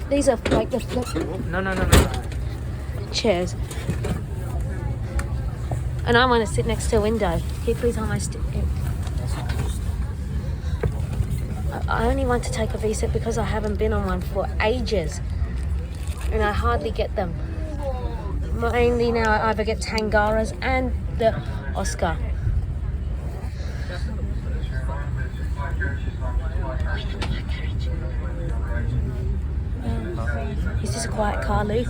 These are like the No. chairs. And I want to sit next to a window. Can you please hold my stick? I only want to take a visa because I haven't been on one for ages. And I hardly get them. Mainly now I either get Tangaras and the Oscar. Is this a quiet car, Luke?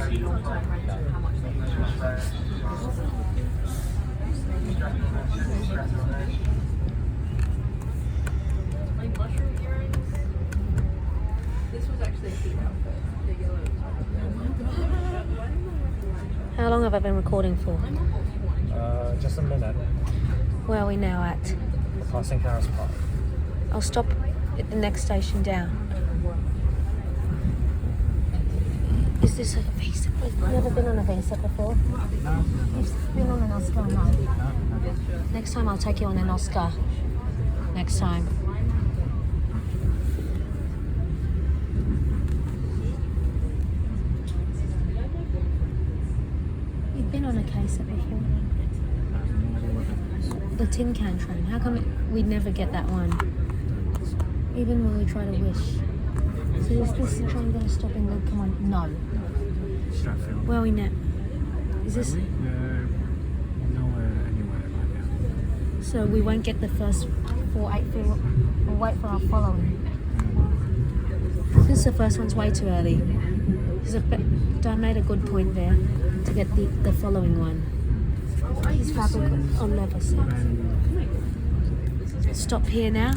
How long have I been recording for? Just a minute. Where are we now at? We're passing Harris Park. I'll stop at the next station down. Is this a visa? We've never been on a visa before. No. You've been on an Oscar, no? Next time I'll take you on an Oscar. Next time. You've been on a case before. The tin can train. How come we never get that one? Even when we try to wish. So is this the train going to stop in the... Come on, no. Where are we now? Is this... Nowhere, anywhere right now. So we won't get the first 484. We'll wait for our following. This is the first one's way too early. Don made a good point there to get the following one. His fabric on leather set. Stop here now.